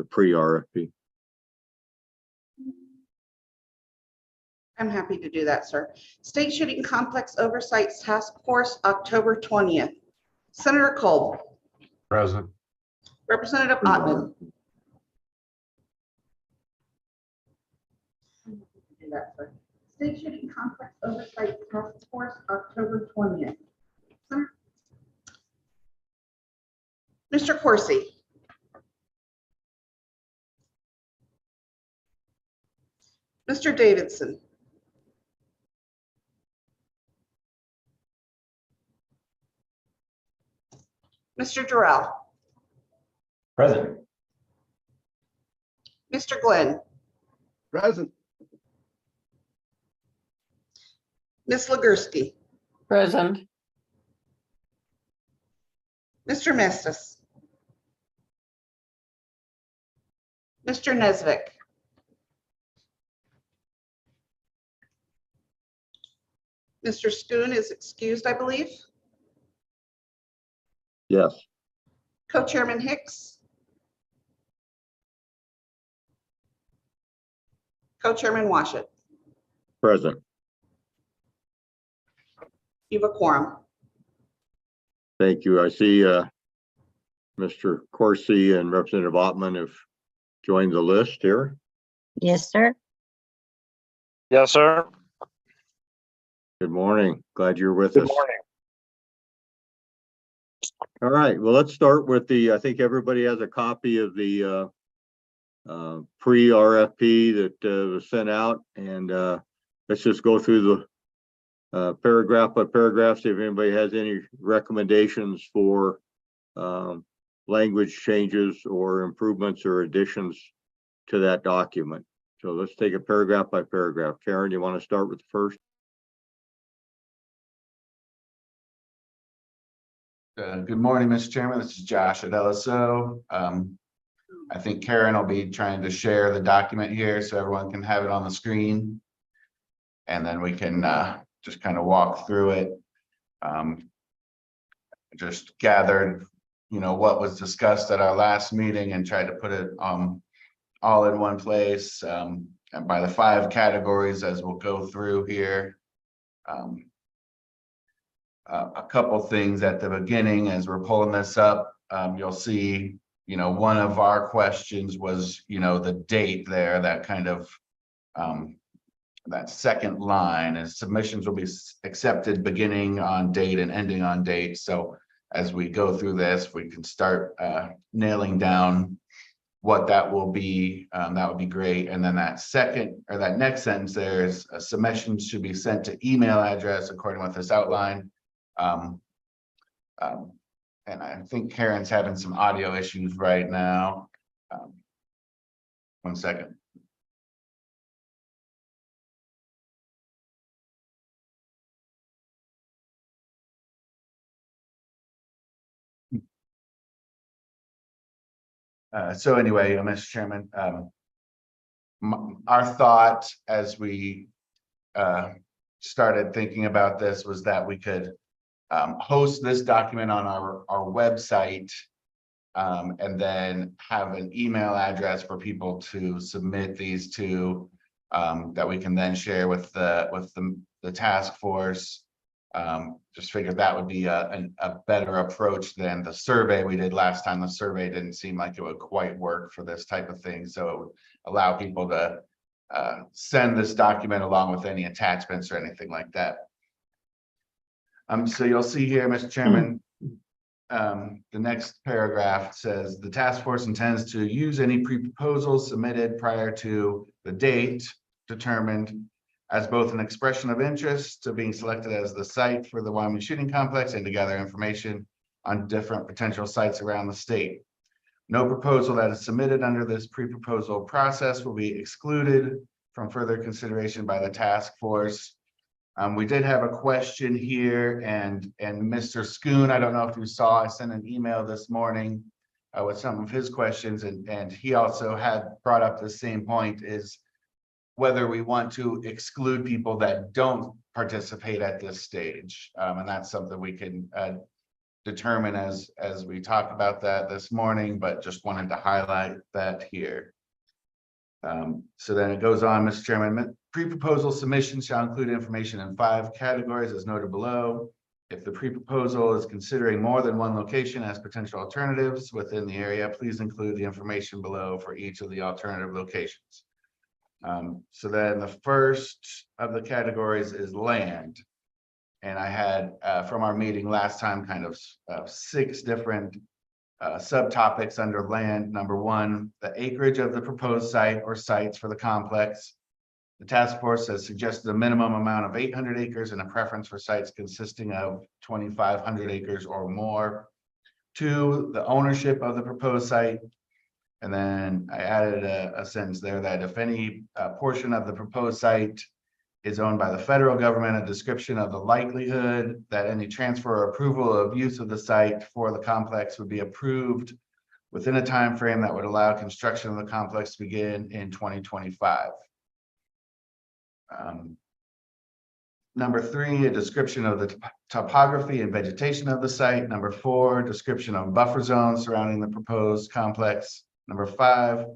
the pre-RFP. I'm happy to do that, sir. State Shooting Complex Oversight Task Force, October 20th. Senator Kolb. Present. Representative Ottman. Do that, sir. State Shooting Complex Oversight Task Force, October 20th. Mr. Corsi. Mr. Davidson. Mr. Durrell. Present. Mr. Glenn. Present. Ms. Legursky. Present. Mr. Mestis. Mr. Nesvik. Mr. Schoon is excused, I believe. Yes. Co-Chairman Hicks. Co-Chairman Washut. Present. You have a quorum. Thank you. I see Mr. Corsi and Representative Ottman have joined the list here. Yes, sir. Yes, sir. Good morning. Glad you're with Good us. morning. All right. Well, let's start with I think everybody has a copy of the pre-RFP that was sent out, and let's just go through the paragraph by paragraph, see if anybody has any recommendations for language changes or improvements or additions to that document. So let's take it paragraph by paragraph. Karen, you want to start with the first? Good morning, Mr. Chairman. This is Josh at LSO. I think Karen will be trying to share the document here so everyone can have it on the screen. And then we can just kind of walk through it. Just gathered, what was discussed at our last meeting and tried to put it all in one place, and by the 5 categories as we'll go through here. A couple things at the beginning as we're pulling this up, you'll see, one of our questions was, the date there, that kind of that second line is submissions will be accepted beginning on date and ending on date. So as we go through this, we can start nailing down what that will be. That would be great. And then that next sentence there is submissions should be sent to email address according with this outline. And I think Karen's having some audio issues right now. 1 second. So anyway, Mr. Chairman, our thought as we started thinking about this was that we could host this document on our website, and then have an email address for people to submit these to, that we can then share with the task force. Just figured that would be a better approach than the survey we did last time. The survey didn't seem like it would quite work for this type of thing, so it would allow people to send this document along with any attachments or anything like that. So you'll see here, Mr. Chairman, the next paragraph says the task force intends to use any pre-proposals submitted prior to the date determined as both an expression of interest to being selected as the site for the Wyoming shooting complex and to gather information on different potential sites around the state. No proposal that is submitted under this pre-proposal process will be excluded from further consideration by the task force. We did have a question here, and Mr. Schoon, I don't know if you saw, I sent an email this morning with some of his questions, and he also had brought up the same point, is whether we want to exclude people that don't participate at this stage. And that's something we can determine as we talked about that this morning, but just wanted to highlight that here. So then it goes on, Mr. Chairman, pre-proposal submission shall include information in 5 categories as noted below. If the pre-proposal is considering more than one location as potential alternatives within the area, please include the information below for each of the alternative locations. So then the first of the categories is land. And I had, from our meeting last time, kind of 6 different subtopics under land. Number 1, the acreage of the proposed site or sites for the complex. The task force has suggested a minimum amount of 800 acres and a preference for sites consisting of 2,500 acres or more. 2, the ownership of the proposed site. And then I added a sentence there that if any portion of the proposed site is owned by the federal government, a description of the likelihood that any transfer or approval of use of the site for the complex would be approved within a time frame that would allow construction of the complex to begin in 2025. Number 3, a description of the topography and vegetation of the site. Number 4, description of buffer zones surrounding the proposed complex. Number 5,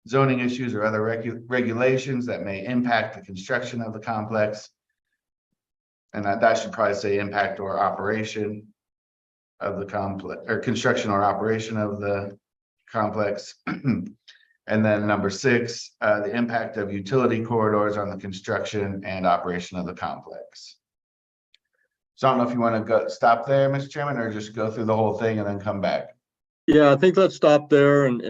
zoning issues or other regulations that may impact the construction of the complex. And that should probably say impact or operation of the complex, or construction or operation of the complex. And then number 6, the impact of utility corridors on the construction and operation of the complex. So I don't know if you want to stop there, Mr. Chairman, or just go through the whole thing and then come back. Yeah, I think let's stop there and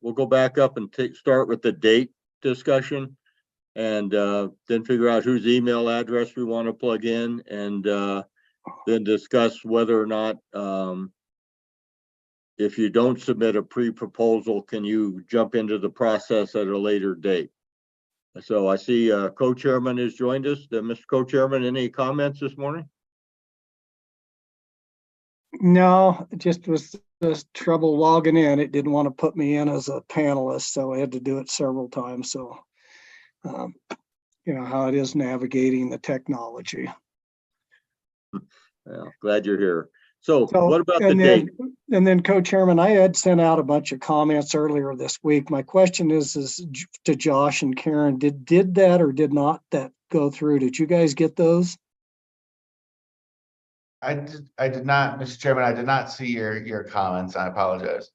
we'll go back up and start with the date discussion. And then figure out whose email address we want to plug in, and then discuss whether or not if you don't submit a pre-proposal, can you jump into the process at a later date? So I see co-chairman has joined us. Mr. Co-chairman, any comments this morning? No, it just was trouble logging in. It didn't want to put me in as a panelist, so I had to do it several times. So, you know how it is navigating the technology. Yeah, glad you're here. So So, what about the date? And then co-chairman, I had sent out a bunch of comments earlier this week. My question is to Josh and Karen, did that or did not that go through? Did you guys get those? I did not, Mr. Chairman, I did not see your comments. I apologize.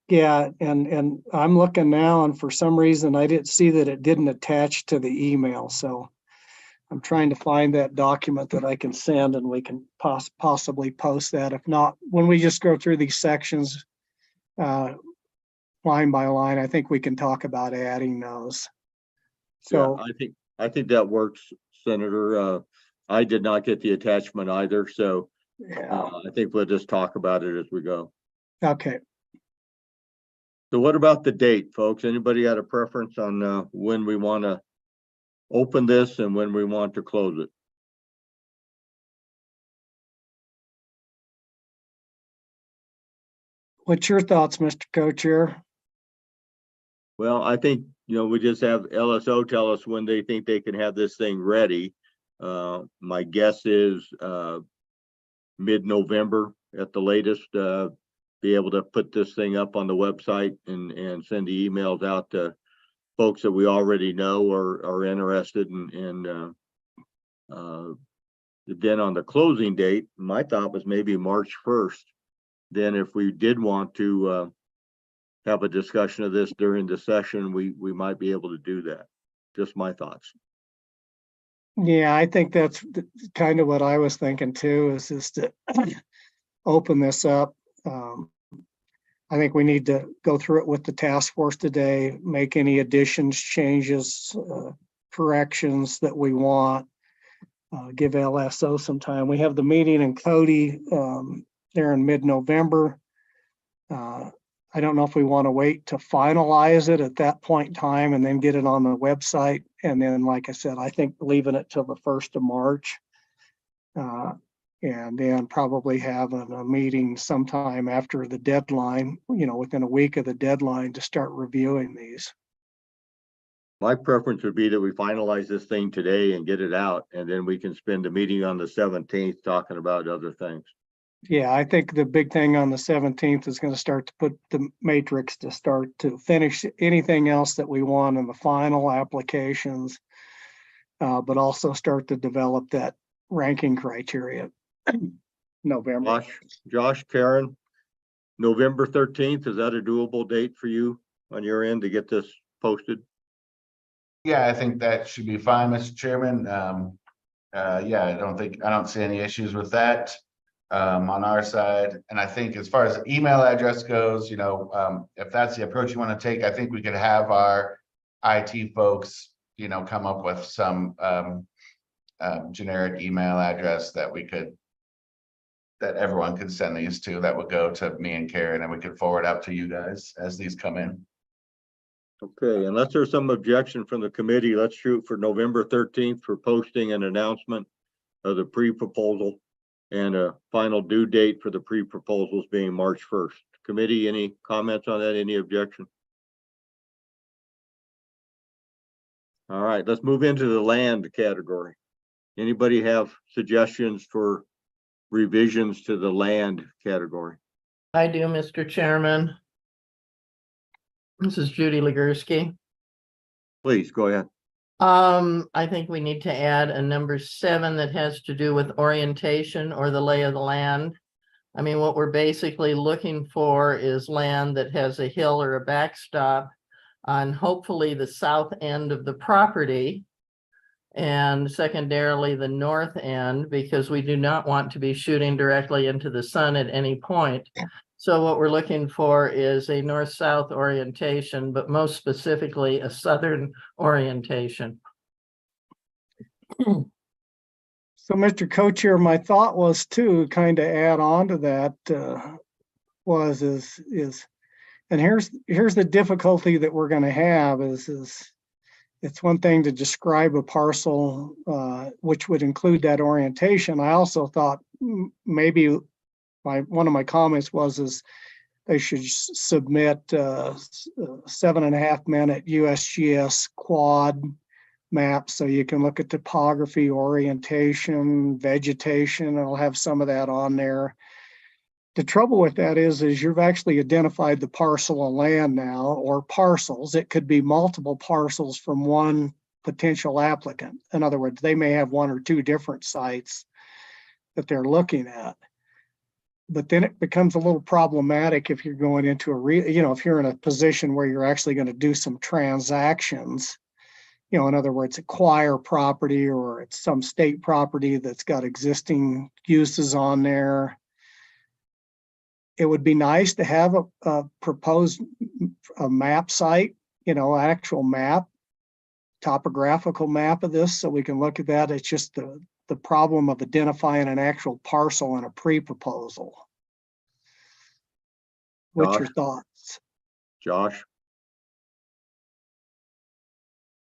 Yeah, and I'm looking now, and for some reason I didn't see that it didn't attach to the email. So I'm trying to find that document that I can send, and we can possibly post that. If not, when we just go through these sections line by line, I think we can talk about adding those. So Yeah, I think that works, Senator. I did not get the attachment either, so yeah, I think we'll just talk about it as we go. okay. So what about the date, folks? Anybody got a preference on when we want to open this and when we want to close it? What's your thoughts, Mr. Co-Chair? Well, I think, we just have LSO tell us when they think they can have this thing ready. My guess is mid-November at the latest, be able to put this thing up on the website and send the emails out to folks that we already know are interested and then on the closing date, my thought was maybe March 1st. Then if we did want to have a discussion of this during the session, we might be able to do that. Just my thoughts. Yeah, I think that's kind of what I was thinking too, is just to open this up. I think we need to go through it with the task force today, make any additions, changes, corrections that we want. Give LSO some time. We have the meeting in Cody there in mid-November. I don't know if we want to wait to finalize it at that point in time and then get it on the website. And then, like I said, I think leaving it till the 1st of March. And then probably having a meeting sometime after the deadline, within a week of the deadline to start reviewing these. My preference would be that we finalize this thing today and get it out, and then we can spend the meeting on the 17th talking about other things. yeah, I think the big thing on the 17th is going to start to put the matrix to start to finish anything else that we want in the final applications, but also start to develop that ranking criteria. November. Josh, Karen, November 13th, is that a doable date for you on your end to get this posted? Yeah, I think that should be fine, Mr. Chairman. Yeah, I don't see any issues with that on our side. And I think as far as the email address goes, if that's the approach you want to take, I think we could have our IT folks, come up with some generic email address that everyone could send these to, that would go to me and Karen, and we could forward out to you guys as these come in. Okay, unless there's some objection from the committee, let's shoot for November 13th for posting an announcement of the pre-proposal and a final due date for the pre-proposals being March 1st. Committee, any comments on that? Any objection? All right, let's move into the land category. Anybody have suggestions for revisions to the land category? I do, Mr. Chairman. This is Judy Legursky. Please go ahead. I think we need to add a number 7 that has to do with orientation or the lay of the land. I mean, what we're basically looking for is land that has a hill or a backstop on hopefully the south end of the property, and secondarily the north end, because we do not want to be shooting directly into the sun at any point. So what we're looking for is a north-south orientation, but most specifically a southern orientation. So, Mr. Co-Chair, my thought was to kind of add on to that and here's the difficulty that we're going to have is it's one thing to describe a parcel which would include that orientation. I also thought maybe one of my comments was they should submit 7.5 minute USGS quad map so you can look at topography, orientation, vegetation. I'll have some of that on there. The trouble with that is you've actually identified the parcel of land now, or parcels. It could be multiple parcels from one potential applicant. In other words, they may have 1 or 2 different sites that they're looking at. But then it becomes a little problematic if you're going into if you're in a position where you're actually going to do some transactions, in other words, acquire property, or it's some state property that's got existing uses on there. It would be nice to have a proposed map site, actual map, topographical map of this, so we can look at that. It's just the problem of identifying an actual parcel in a pre-proposal. What's your thoughts? Josh?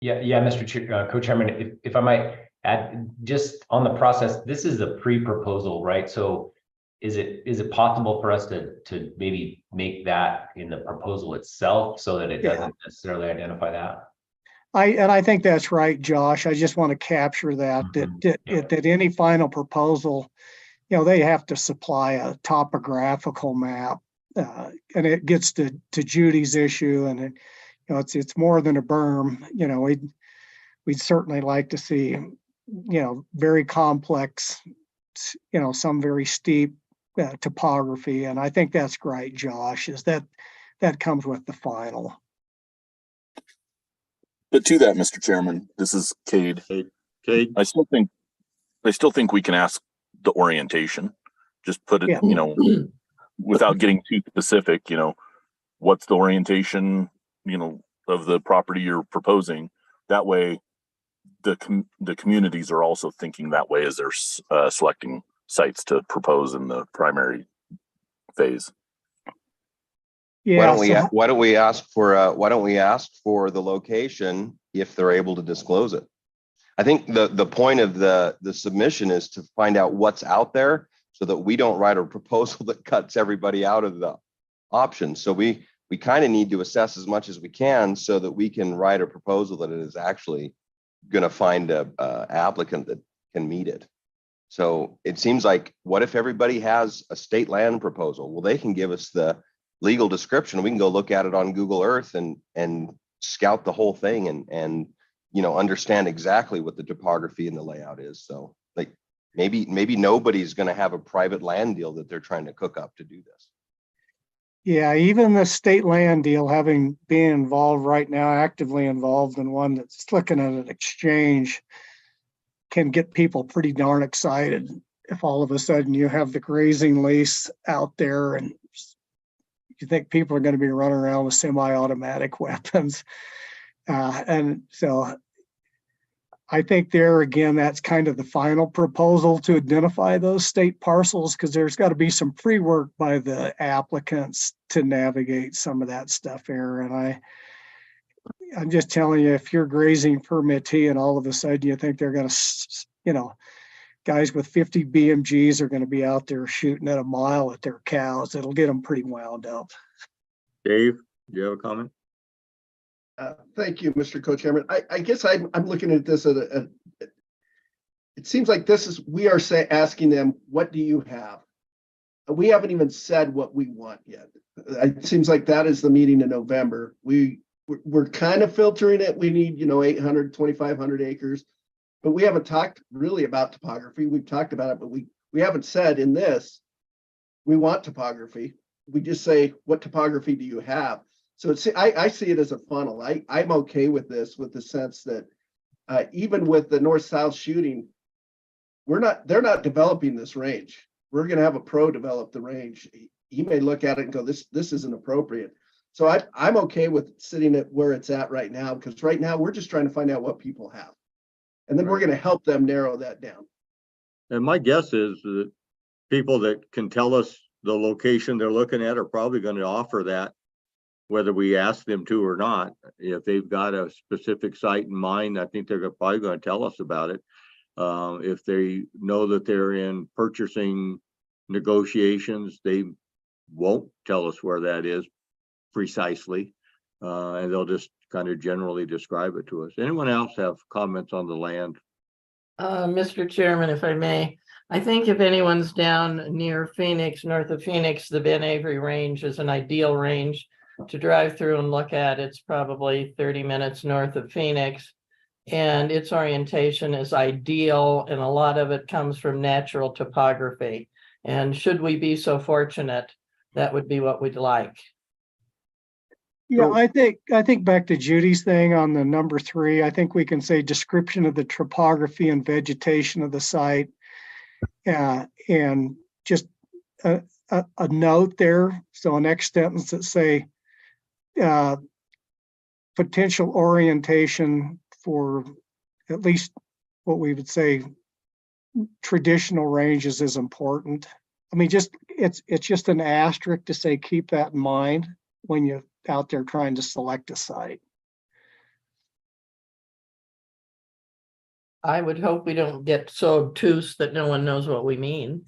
Yeah, Mr. Co-Chairman, if I might add, just on the process, this is a pre-proposal, right? So is it possible for us to maybe make that in the proposal itself so that it doesn't necessarily identify that? I think that's right, Josh. I just want to capture that, that any final proposal, they have to supply a topographical map, and it gets to Judy's issue, and it's more than a berm. We'd certainly like to see, very complex, some very steep topography, and I think that's great, Josh. Is that comes with the final. But to that, Mr. Chairman, this is Cade. Cade? I still think we can ask the orientation. Just put it, without getting too specific, what's the orientation, of the property you're proposing. That way, the communities are also thinking that way as they're selecting sites to propose in the primary phase. Yeah. Why don't we ask for the location if they're able to disclose it? I think the point of the submission is to find out what's out there so that we don't write a proposal that cuts everybody out of the options. So we kind of need to assess as much as we can so that we can write a proposal that is actually going to find a applicant that can meet it. So it seems like, what if everybody has a state land proposal? Well, they can give us the legal description. We can go look at it on Google Earth and scout the whole thing and understand exactly what the topography and the layout is. So like maybe nobody's going to have a private land deal that they're trying to cook up to do this. Yeah, even the state land deal, having been involved right now, actively involved in one that's looking at an exchange, can get people pretty darn excited if all of a sudden you have the grazing lease out there and you think people are going to be running around with semi-automatic weapons. And so I think there again, that's kind of the final proposal to identify those state parcels, because there's got to be some pre-work by the applicants to navigate some of that stuff there. And I'm just telling you, if you're grazing permittee and all of a sudden you think they're going to, guys with 50 BMGs are going to be out there shooting at a mile at their cows, it'll get them pretty wound up. Dave, do you have a comment? Thank you, Mr. Co-Chairman. I guess I'm looking at this it seems like we are asking them, what do you have? We haven't even said what we want yet. It seems like that is the meeting in November. We're kind of filtering it. We need, 800, 2,500 acres, but we haven't talked really about topography. We've talked about it, but we haven't said in this, we want topography. We just say, what topography do you have? So I see it as a funnel. I'm okay with this, with the sense that even with the north-south shooting, they're not developing this range. We're going to have a pro develop the range. He may look at it and go, this isn't appropriate. So I'm okay with sitting at where it's at right now, because right now we're just trying to find out what people have. And then we're going to help them narrow that down. And my guess is that people that can tell us the location they're looking at are probably going to offer that, whether we ask them to or not. If they've got a specific site in mind, I think they're probably going to tell us about it. If they know that they're in purchasing negotiations, they won't tell us where that is precisely, and they'll just kind of generally describe it to us. Anyone else have comments on the land? Mr. Chairman, if I may, I think if anyone's down near Phoenix, north of Phoenix, the Ben Avery range is an ideal range to drive through and look at. It's probably 30 minutes north of Phoenix, and its orientation is ideal, and a lot of it comes from natural topography. And should we be so fortunate, that would be what we'd like. Yeah, I think back to Judy's thing on the number 3, I think we can say description of the topography and vegetation of the site. And just a note there. So a next sentence that say potential orientation for at least what we would say traditional ranges is important. I mean, it's just an asterisk to say, keep that in mind when you're out there trying to select a site. I would hope we don't get so obtuse that no one knows what we mean.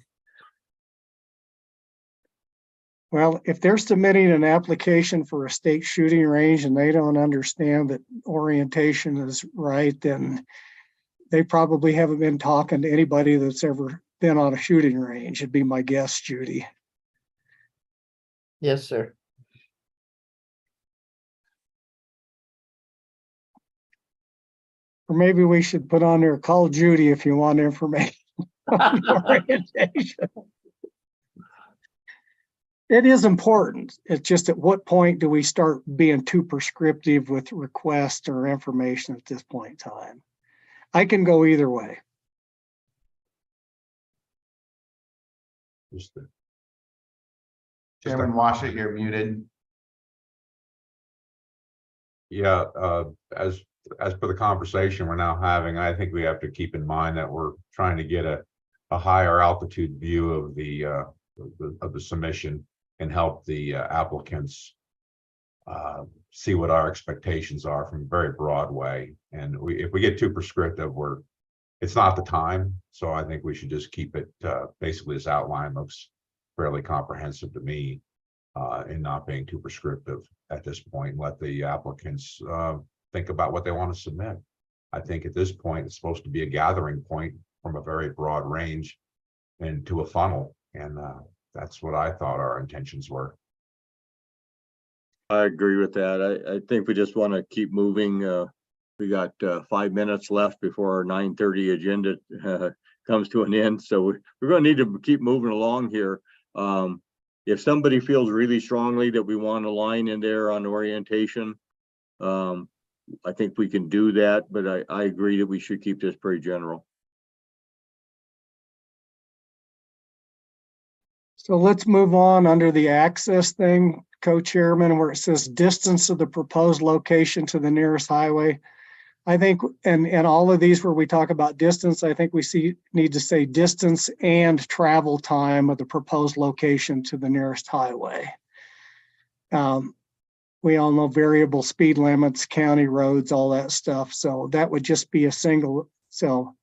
Well, if they're submitting an application for a state shooting range and they don't understand that orientation is right, then they probably haven't been talking to anybody that's ever been on a shooting range. It'd be my guess, Judy. Yes, sir. Or maybe we should put on there, call Judy if you want information on orientation. It is important. It's just at what point do we start being too prescriptive with requests or information at this point in time? I can go either way. Chairman Washit, you're muted. Yeah, as per the conversation we're now having, I think we have to keep in mind that we're trying to get a higher altitude view of the submission and help the applicants see what our expectations are from a very broad way. And if we get too prescriptive, it's not the time. So I think we should just keep it basically this outline looks fairly comprehensive to me, and not being too prescriptive at this point. Let the applicants think about what they want to submit. I think at this point, it's supposed to be a gathering point from a very broad range into a funnel. And that's what I thought our intentions were. I agree with that. I think we just want to keep moving. We got 5 minutes left before our 9:30 agenda comes to an end. So we're going to need to keep moving along here. If somebody feels really strongly that we want a line in there on orientation, I think we can do that, but I agree that we should keep this pretty general. So let's move on under the access thing, Co-Chairman, where it says distance of the proposed location to the nearest highway. I think, and all of these where we talk about distance, I think we need to say distance and travel time of the proposed location to the nearest highway. We all know variable speed limits, county roads, all that stuff. So that would just be a single. So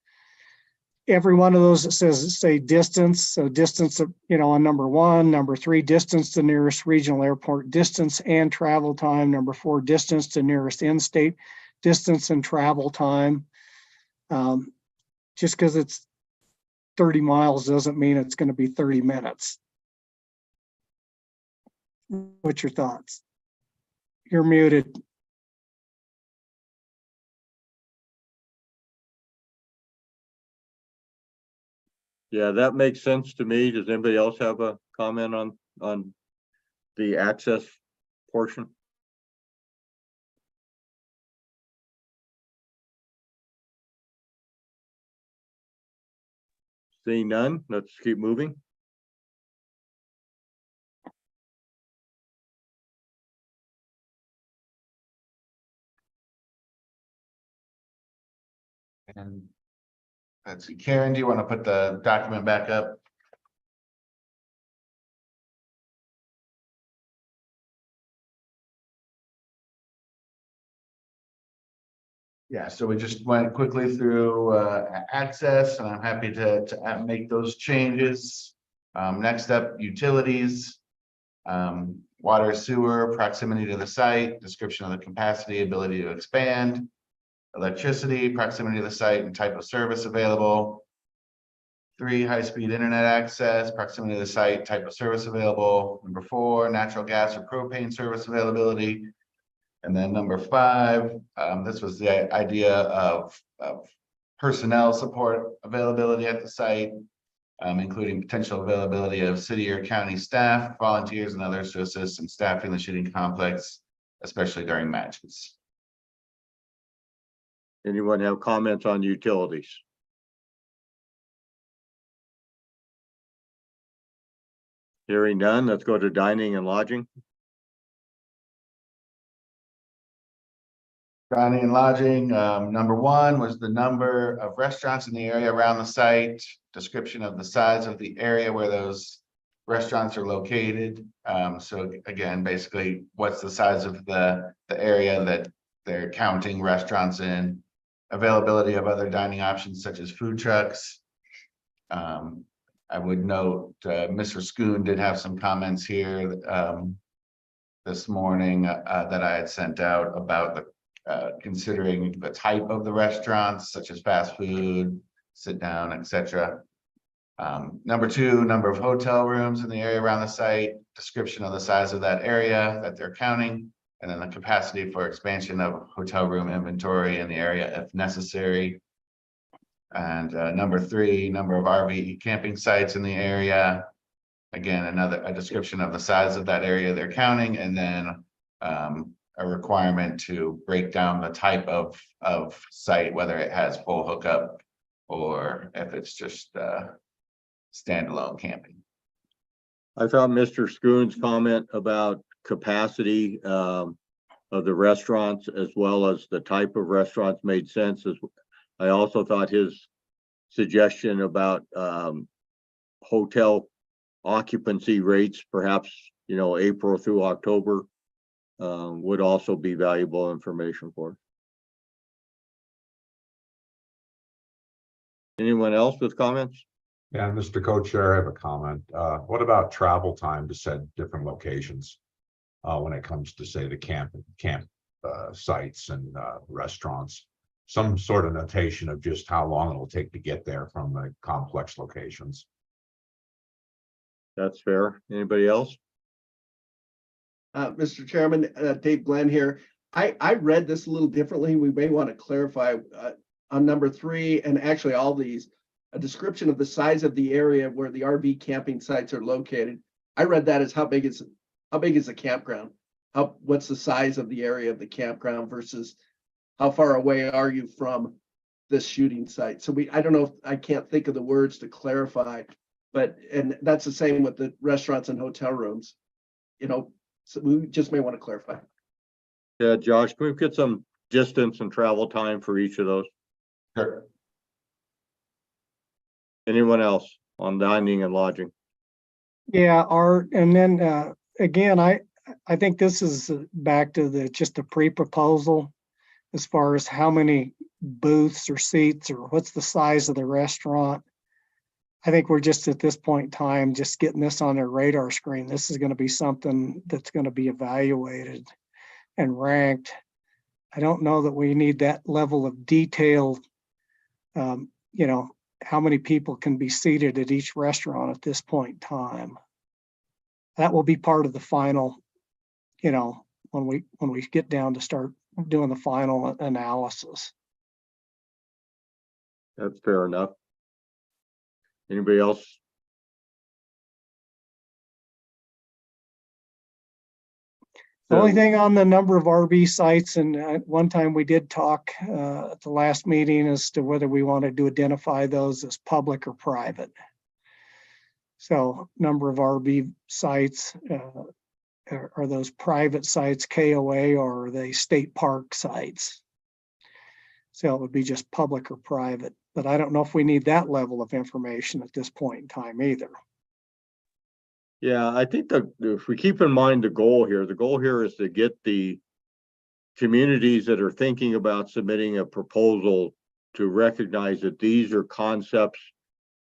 every one of those that says, say distance. So distance, on number 1, number 3, distance to nearest regional airport, distance and travel time. Number 4, distance to nearest in-state, distance and travel time. Just because it's 30 miles doesn't mean it's going to be 30 minutes. What's your thoughts? You're muted. Yeah, that makes sense to me. Does anybody else have a comment on the access portion? Seeing none, let's keep moving. And let's see, Karen, do you want to put the document back up? Yeah, so we just went quickly through access, and I'm happy to make those changes. Next up, utilities, water, sewer, proximity to the site, description of the capacity, ability to expand, electricity, proximity to the site, and type of service available. 3, high-speed internet access, proximity to the site, type of service available. Number 4, natural gas or propane service availability. And then number 5, this was the idea of personnel support availability at the site, including potential availability of city or county staff, volunteers, and others to assist in staffing the shooting complex, especially during matches. Anyone have comments on utilities? Hearing none, let's go to dining and lodging. Dining and lodging, number 1 was the number of restaurants in the area around the site, description of the size of the area where those restaurants are located. So again, basically, what's the size of the area that they're counting restaurants in, availability of other dining options such as food trucks. I would note Mr. Schoon did have some comments here this morning that I had sent out about the considering the type of the restaurants, such as fast food, sit down, etc. Number 2, number of hotel rooms in the area around the site, description of the size of that area that they're counting, and then the capacity for expansion of hotel room inventory in the area if necessary. And number 3, number of RV camping sites in the area. Again, a description of the size of that area they're counting, and then a requirement to break down the type of site, whether it has full hookup or if it's just standalone camping. I thought Mr. Schoon's comment about capacity of the restaurants as well as the type of restaurants made sense. I also thought his suggestion about hotel occupancy rates, perhaps, April through October, would also be valuable information for us. Anyone else with comments? Yeah, Mr. Co-Chair, I have a comment. What about travel time to said different locations when it comes to, say, the camp sites and restaurants? some sort of notation of just how long it'll take to get there from the complex locations. That's fair. Anybody else? Mr. Chairman, Dave Glenn here. I read this a little differently. We may want to clarify on number 3, and actually all these, a description of the size of the area where the RV camping sites are located. I read that as how big is the campground? What's the size of the area of the campground versus how far away are you from this shooting site? So I don't know if I can't think of the words to clarify, and that's the same with the restaurants and hotel rooms. So we just may want to clarify. Yeah, Josh, can we get some distance and travel time for each of those? Sure. Anyone else on dining and lodging? Yeah, Art, and then again, I think this is back to just the pre-proposal as far as how many booths or seats or what's the size of the restaurant. I think we're just at this point in time, just getting this on their radar screen. This is going to be something that's going to be evaluated and ranked. I don't know that we need that level of detail, how many people can be seated at each restaurant at this point in time. That will be part of the final, when we get down to start doing the final analysis. That's fair enough. Anybody else? The only thing on the number of RV sites, and one time we did talk at the last meeting as to whether we wanted to identify those as public or private. So number of RV sites, are those private sites KOA or are they state park sites? So it would be just public or private, but I don't know if we need that level of information at this point in time either. Yeah, I think that if we keep in mind the goal here is to get the communities that are thinking about submitting a proposal to recognize that these are concepts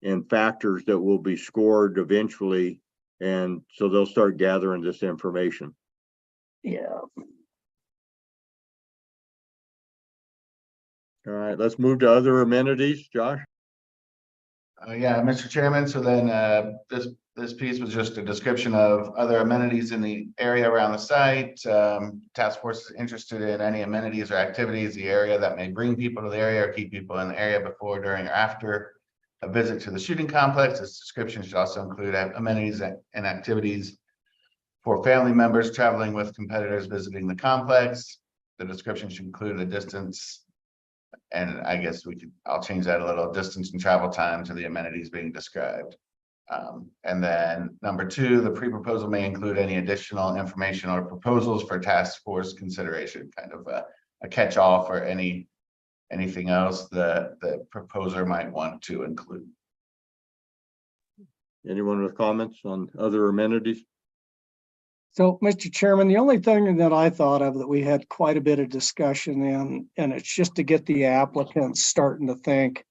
and factors that will be scored eventually. And so they'll start gathering this information. Yeah. All right, let's move to other amenities, Josh. Yeah, Mr. Chairman, so then this piece was just a description of other amenities in the area around the site. Task force is interested in any amenities or activities, the area that may bring people to the area or keep people in the area before, during, or after a visit to the shooting complex. This description should also include amenities and activities for family members traveling with competitors visiting the complex. The description should include the distance, and I guess I'll change that a little, distance and travel time to the amenities being described. And then number 2, the pre-proposal may include any additional information or proposals for task force consideration, kind of a catch-all for anything else that the proposer might want to include. Anyone with comments on other amenities? So, Mr. Chairman, the only thing that I thought of that we had quite a bit of discussion in, and it's just to get the applicants starting to think,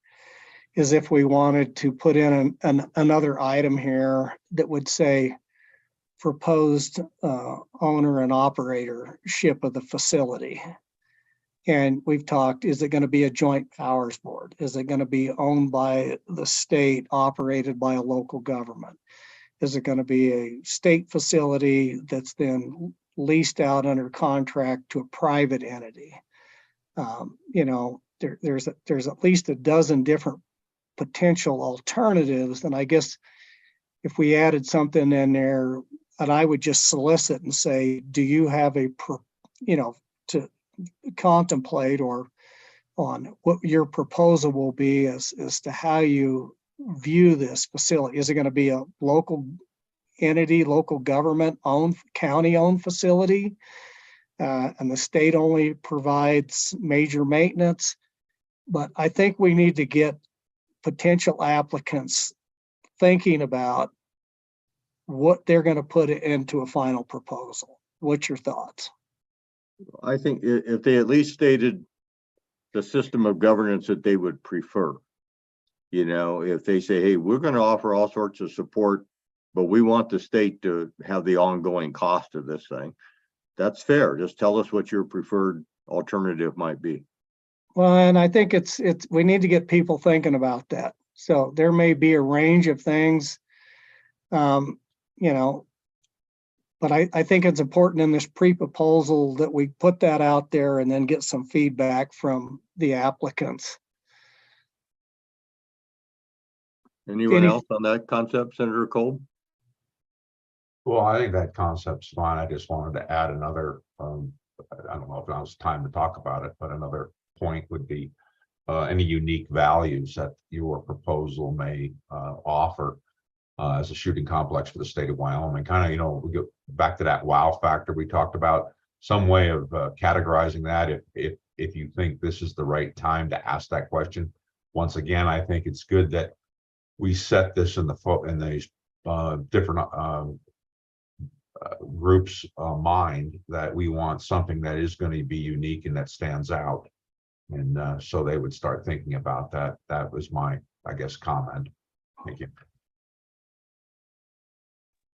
is if we wanted to put in another item here that would say proposed owner and operatorship of the facility. And we've talked, is it going to be a joint powers board? Is it going to be owned by the state, operated by a local government? Is it going to be a state facility that's then leased out under contract to a private entity? There's at least a dozen different potential alternatives. And I guess if we added something in there, and I would just solicit and say, do you have to contemplate or on what your proposal will be as to how you view this facility? Is it going to be a local entity, local government owned, county owned facility? And the state only provides major maintenance. But I think we need to get potential applicants thinking about what they're going to put into a final proposal. What's your thoughts? I think if they at least stated the system of governance that they would prefer, if they say, hey, we're going to offer all sorts of support, but we want the state to have the ongoing cost of this thing, that's fair. Just tell us what your preferred alternative might be. Well, and I think we need to get people thinking about that. So there may be a range of things, you know, but I think it's important in this pre-proposal that we put that out there and then get some feedback from the applicants. Anyone else on that concept, Senator Cole? Well, I think that concept's fine. I just wanted to add another, I don't know if that was time to talk about it, but another point would be any unique values that your proposal may offer as a shooting complex for the state of Wyoming. Kind of, you know, we go back to that wow factor we talked about, some way of categorizing that if you think this is the right time to ask that question. Once again, I think it's good that we set this in these different groups mind that we want something that is going to be unique and that stands out. And so they would start thinking about that. That was my, I guess, comment. Thank you.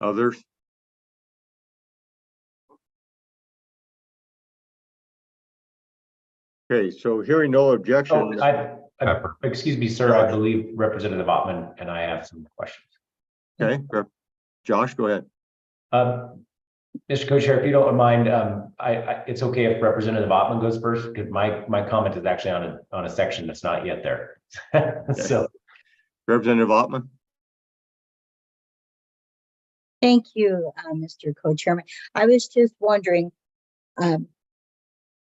Others? Okay, so hearing no objections. Excuse me, sir, I believe Representative Ottman and I have some questions. Okay, Josh, go ahead. Mr. Co-Chair, if you don't mind, it's okay if Representative Ottman goes first, because my comment is actually on a section that's not yet there. So, Representative Ottman. Thank you, Mr. Co-Chairman. I was just wondering,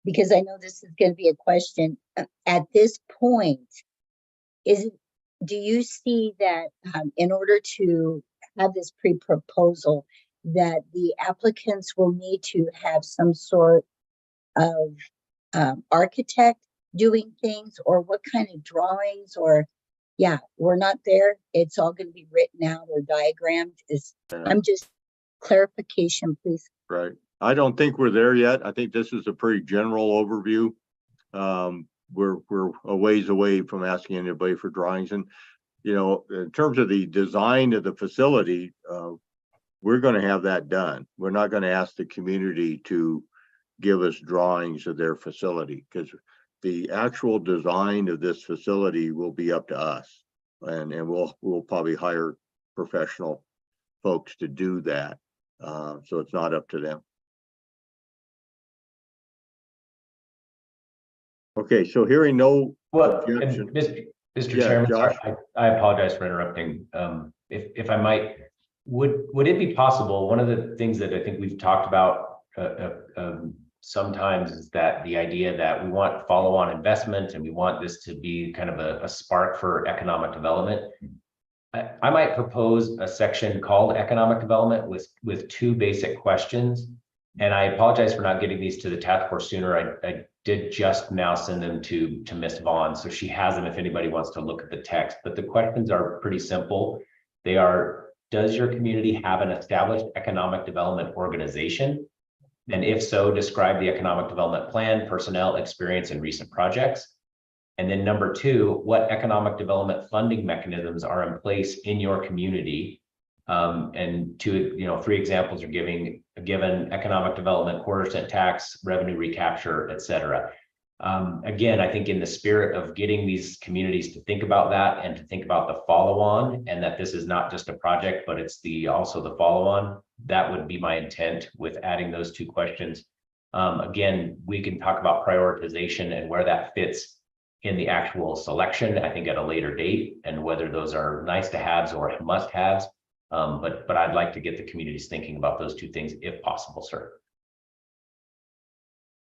because I know this is going to be a question at this point, do you see that in order to have this pre-proposal, that the applicants will need to have some sort of architect doing things, or what kind of drawings, or yeah, we're not there. It's all going to be written out or diagrammed. I'm just clarification, please. Right. I don't think we're there yet. I think this is a pretty general overview. We're a ways away from asking anybody for drawings. And, you know, in terms of the design of the facility, we're going to have that done. We're not going to ask the community to give us drawings of their facility, because the actual design of this facility will be up to us. And we'll probably hire professional folks to do that. So it's not up to them. Okay, so hearing no objection. Mr. Yeah, Chairman, Josh? I apologize for interrupting. If I might, would it be possible, one of the things that I think we've talked about sometimes is that the idea that we want follow-on investment and we want this to be kind of a spark for economic development. I might propose a section called economic development with two basic questions. And I apologize for not getting these to the task force sooner. I did just now send them to Ms. Vaughn, so she has them if anybody wants to look at the text. But the questions are pretty simple. They are, does your community have an established economic development organization? And if so, describe the economic development plan, personnel, experience, and recent projects. And then number two, what economic development funding mechanisms are in place in your community? And three examples are given economic development, quarter-cent tax, revenue recapture, et cetera. Again, I think in the spirit of getting these communities to think about that and to think about the follow-on, and that this is not just a project, but it's also the follow-on, that would be my intent with adding those two questions. Again, we can talk about prioritization and where that fits in the actual selection, I think at a later date, and whether those are nice to haves or must haves. But I'd like to get the communities thinking about those two things if possible, sir.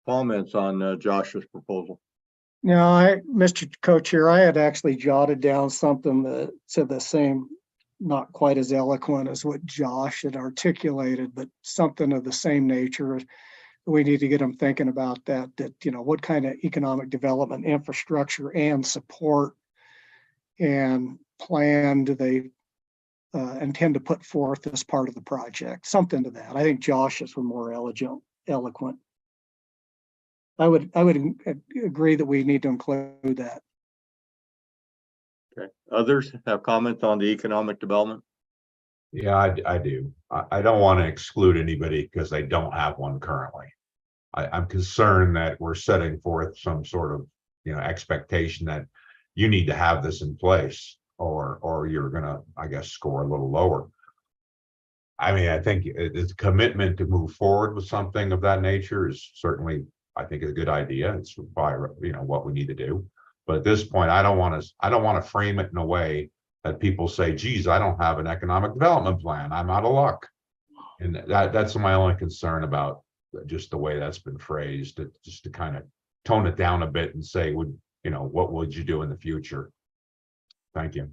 Comments on Josh's proposal? No, Mr. Co-Chair, I had actually jotted down something that said the same, not quite as eloquent as what Josh had articulated, but something of the same nature. We need to get them thinking about that, what kind of economic development infrastructure and support and plan do they intend to put forth as part of the project, something to that. I think Josh's were more eloquent. I would agree that we need to include that. Okay. Others have comments on the economic development? Yeah, I do. I don't want to exclude anybody because they don't have one currently. I'm concerned that we're setting forth some sort of expectation that you need to have this in place, or you're gonna, I guess, score a little lower. I mean, I think it's commitment to move forward with something of that nature is certainly, I think, a good idea. It's probably, what we need to do. But at this point, I don't want to frame it in a way that people say, geez, I don't have an economic development plan. I'm out of luck. And that's my only concern about just the way that's been phrased, just to kind of tone it down a bit and say, what would you do in the future? Thank you.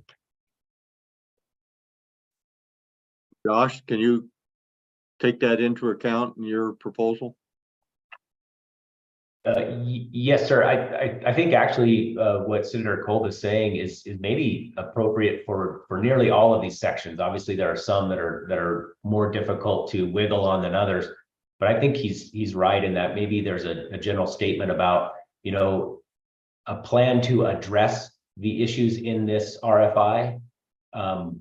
Josh, can you take that into account in your proposal? Yes, sir. I think actually what Senator Kolb is saying is maybe appropriate for nearly all of these sections. Obviously, there are some that are more difficult to wiggle on than others, but I think he's right in that maybe there's a general statement about, a plan to address the issues in this RFI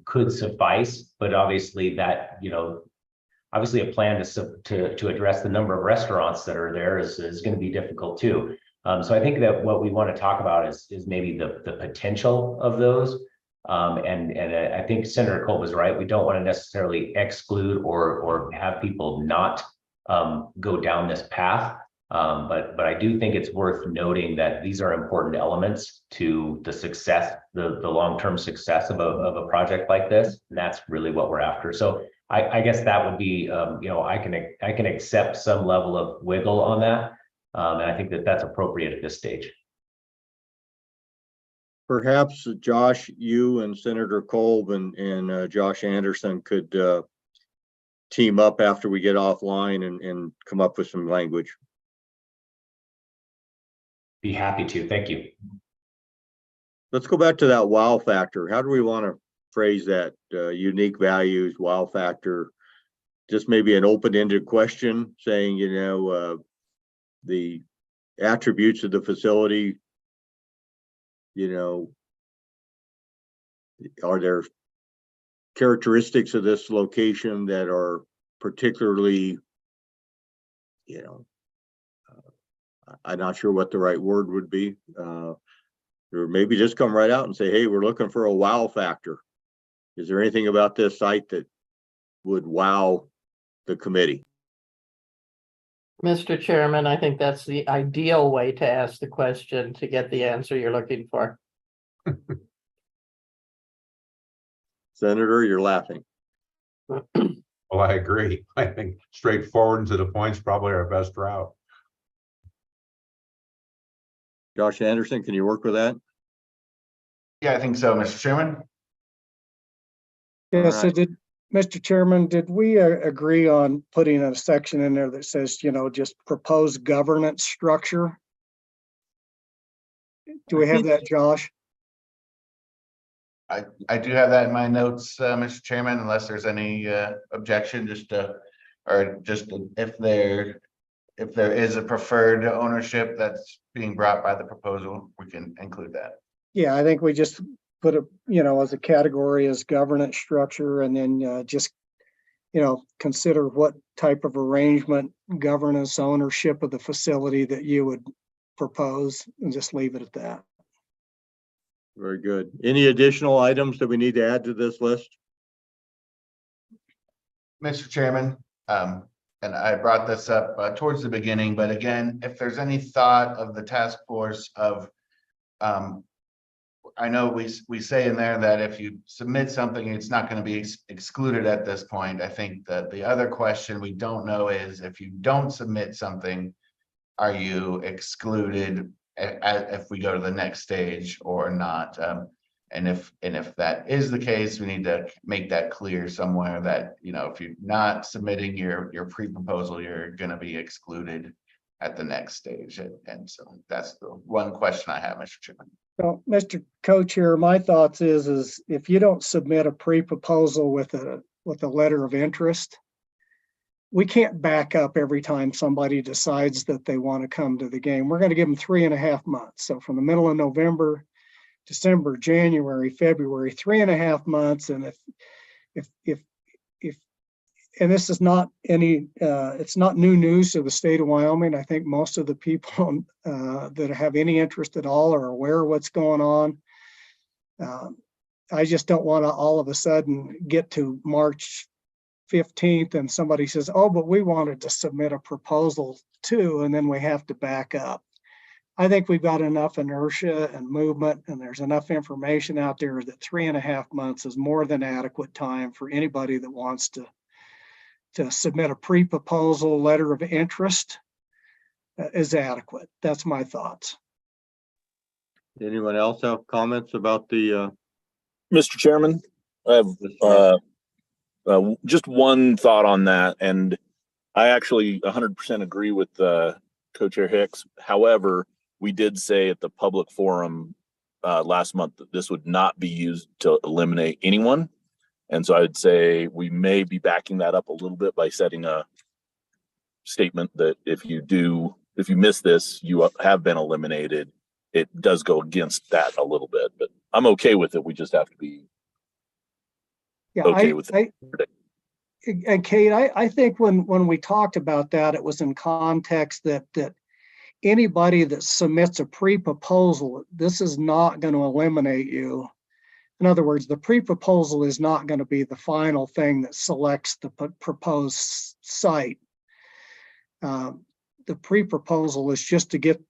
could suffice, but obviously that, obviously a plan to address the number of restaurants that are there is going to be difficult too. So I think that what we want to talk about is maybe the potential of those. And I think Senator Kolb was right. We don't want to necessarily exclude or have people not go down this path. But I do think it's worth noting that these are important elements to the success, the long-term success of a project like this. And that's really what we're after. So I guess that would be, I can accept some level of wiggle on that. And I think that that's appropriate at this stage. Perhaps Josh, you and Senator Kolb and Josh Anderson could team up after we get offline and come up with some language. Be happy to. Thank you. Let's go back to that wow factor. How do we want to phrase that? Unique values, wow factor. Just maybe an open-ended question saying, the attributes of the facility, are there characteristics of this location that are particularly, I'm not sure what the right word would be. Or maybe just come right out and say, hey, we're looking for a wow factor. Is there anything about this site that would wow the committee? Mr. Chairman, I think that's the ideal way to ask the question to get the answer you're looking for. Senator, you're laughing. Well, I agree. I think straightforward and to the point is probably our best route. Josh Anderson, can you work with that? Yeah, I think so, Mr. Chairman. Yeah, so Alright. Mr. Chairman, did we agree on putting a section in there that says, just proposed governance structure? Do we have that, Josh? I do have that in my notes, Mr. Chairman, unless there's any objection, if there is a preferred ownership that's being brought by the proposal, we can include that. Yeah, I think we just put it, as a category as governance structure, and then just, consider what type of arrangement, governance, ownership of the facility that you would propose, and just leave it at that. Very good. Any additional items that we need to add to this list? Mr. Chairman, and I brought this up towards the beginning, but again, if there's any thought of the task force of, I know we say in there that if you submit something, it's not going to be excluded at this point. I think that the other question we don't know is if you don't submit something, are you excluded if we go to the next stage or not? And if that is the case, we need to make that clear somewhere that, if you're not submitting your pre-proposal, you're going to be excluded at the next stage. And so that's the one question I have, Mr. Chairman. So, Mr. Co-Chair, my thoughts is if you don't submit a pre-proposal with a letter of interest, we can't back up every time somebody decides that they want to come to the game. We're going to give them 3.5 months. So from the middle of November, December, January, February, 3.5 months. And if and this is not it's not new news to the state of Wyoming. I think most of the people that have any interest at all are aware of what's going on. I just don't want to all of a sudden get to March 15th and somebody says, oh, but we wanted to submit a proposal too, and then we have to back up. I think we've got enough inertia and movement, and there's enough information out there that 3.5 months is more than adequate time for anybody that wants to submit a pre-proposal letter of interest is adequate. That's my thoughts. Anyone else have comments about the, Mr. Chairman, I have just one thought on that, and I actually 100% agree with Co-Chair Hicks. However, we did say at the public forum last month that this would not be used to eliminate anyone. And so I would say we may be backing that up a little bit by setting a statement that if you miss this, you have been eliminated. It does go against that a little bit, but I'm okay with it. We just have to be okay with it. And Kate, I think when we talked about that, it was in context that anybody that submits a pre-proposal, this is not going to eliminate you. In other words, the pre-proposal is not going to be the final thing that selects the proposed site. The pre-proposal is just to get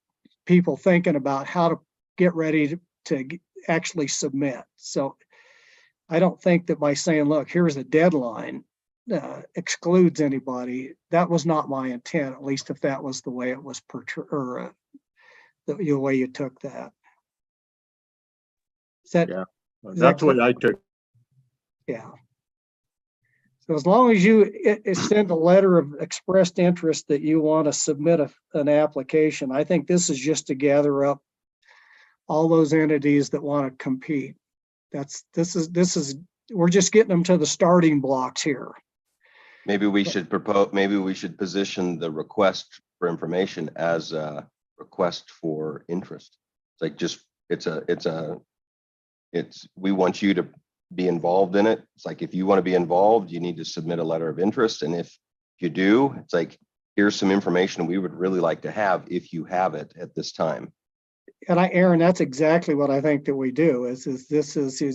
people thinking about how to get ready to actually submit. So I don't think that by saying, look, here's a deadline, excludes anybody. That was not my intent, at least if that was the way it was portrayed, the way you took that. Is that, yeah, is that's that what I took. yeah. So as long as you send a letter of expressed interest that you want to submit an application, I think this is just to gather up all those entities that want to compete. We're just getting them to the starting blocks here. Maybe we should position the request for information as a request for interest. It's like we want you to be involved in it. It's like, if you want to be involved, you need to submit a letter of interest. And if you do, it's like, here's some information we would really like to have if you have it at this time. And Aaron, that's exactly what I think that we do is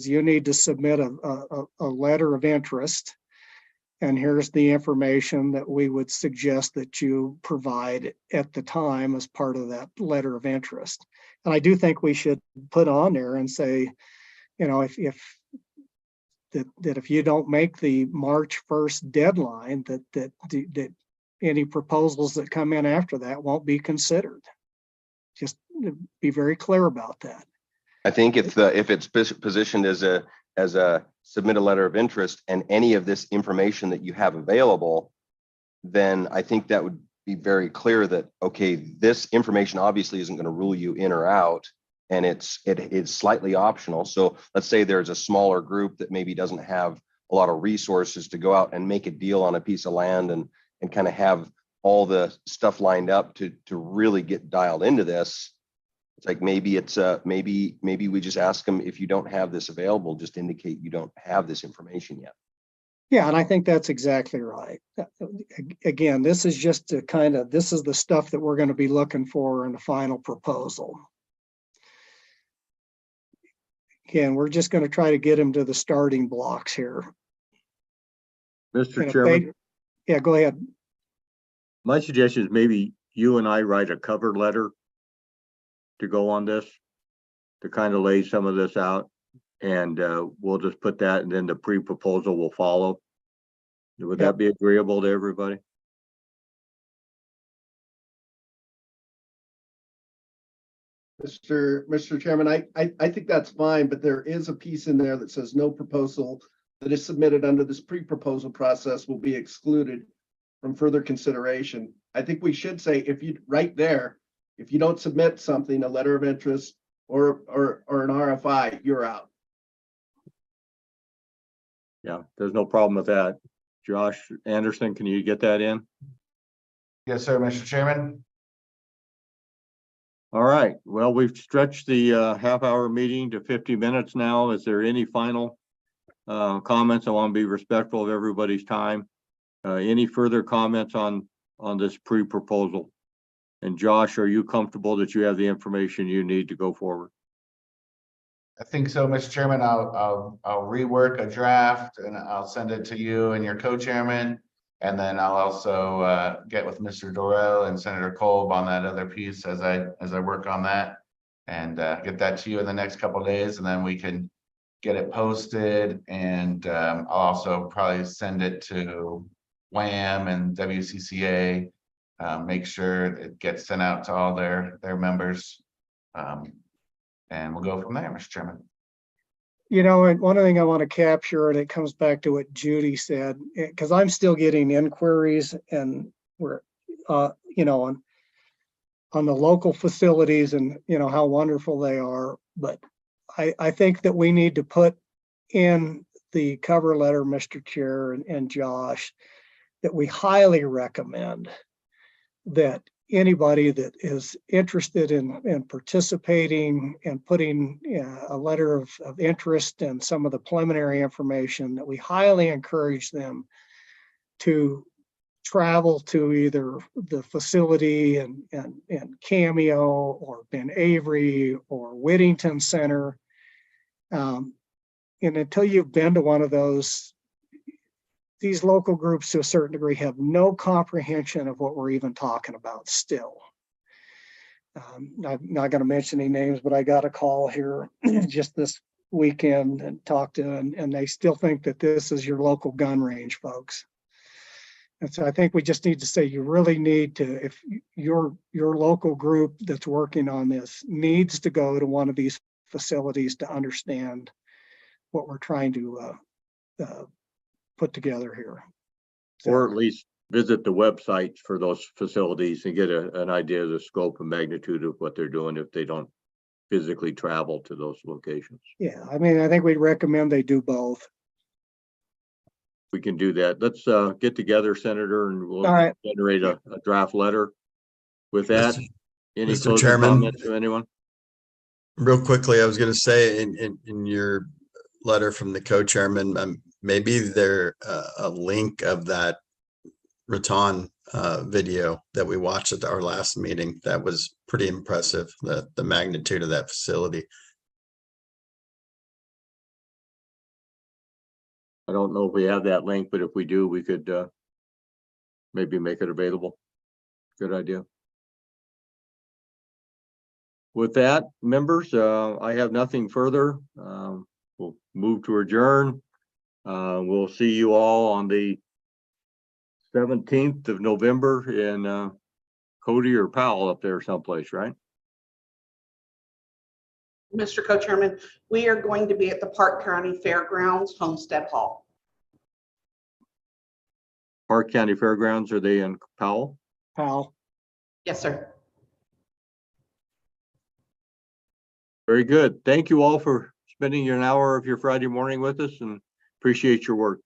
you need to submit a letter of interest. And here's the information that we would suggest that you provide at the time as part of that letter of interest. And I do think we should put on there and say, you know, if you don't make the March 1st deadline, that any proposals that come in after that won't be considered. Just be very clear about that. I think if it's positioned as a submit a letter of interest and any of this information that you have available, then I think that would be very clear that, okay, this information obviously isn't going to rule you in or out, and it's slightly optional. So let's say there's a smaller group that maybe doesn't have a lot of resources to go out and make a deal on a piece of land and kind of have all the stuff lined up to really get dialed into this. It's like, maybe we just ask them, if you don't have this available, just indicate you don't have this information yet. Yeah, and I think that's exactly right. Again, this is just this is the stuff that we're going to be looking for in the final proposal. Again, we're just going to try to get them to the starting blocks here. Mr. Chairman. Yeah, go ahead. My suggestion is maybe you and I write a cover letter to go on this, to kind of lay some of this out, and we'll just put that, and then the pre-proposal will follow. Would that be agreeable to everybody? Mr. Chairman, I think that's fine, but there is a piece in there that says no proposal that is submitted under this pre-proposal process will be excluded from further consideration. I think we should say, if you don't submit something, a letter of interest or an RFI, you're out. Yeah, there's no problem with that. Josh Anderson, can you get that in? Yes, sir, Mr. Chairman. All right, well, we've stretched the half-hour meeting to 50 minutes now. Is there any final comments? I want to be respectful of everybody's time. Any further comments on this pre-proposal? And Josh, are you comfortable that you have the information you need to go forward? I think so, Mr. Chairman. I'll rework a draft and I'll send it to you and your co-chairman. And then I'll also get with Mr. Dorrell and Senator Kolb on that other piece as I work on that. And get that to you in the next couple of days, and then we can get it posted. And I'll also probably send it to WAM and WCCA. Make sure it gets sent out to all their members. And we'll go from there, Mr. Chairman. You know, and one thing I want to capture, and it comes back to what Judy said, because I'm still getting inquiries, and we're, you know, on the local facilities and, you know, how wonderful they are. But I think that we need to put in the cover letter, Mr. Chair and Josh, that we highly recommend that anybody that is interested in participating and putting a letter of interest and some of the preliminary information, that we highly encourage them to travel to either the facility and Cameo or Ben Avery or Whittington Center. And until you've been to one of those, these local groups to a certain degree have no comprehension of what we're even talking about still. I'm not going to mention any names, but I got a call here just this weekend and talked to, and they still think that this is your local gun range, folks. And so I think we just need to say, you really need to, if your local group that's working on this needs to go to one of these facilities to understand what we're trying to put together here. Or at least visit the websites for those facilities and get an idea of the scope and magnitude of what they're doing if they don't physically travel to those locations. Yeah, I mean, I think we'd recommend they do both. We can do that. Let's get together, Senator, and we'll All right. generate a draft letter. With that, any Mr. closing Chairman. comments from anyone? Real quickly, I was going to say in your letter from the co-chairman, maybe there a link of that Raton video that we watched at our last meeting. That was pretty impressive, the magnitude of that facility. I don't know if we have that link, but if we do, we could maybe make it available. Good idea. With that, members, I have nothing further. We'll move to adjourn. We'll see you all on the 17th of November in Cody or Powell up there someplace, right? Mr. Co-Chairman, we are going to be at the Park County Fairgrounds, Homestead Hall. Park County Fairgrounds, are they in Powell? Powell. Yes, sir. Very good. Thank you all for spending an hour of your Friday morning with us, and appreciate your work.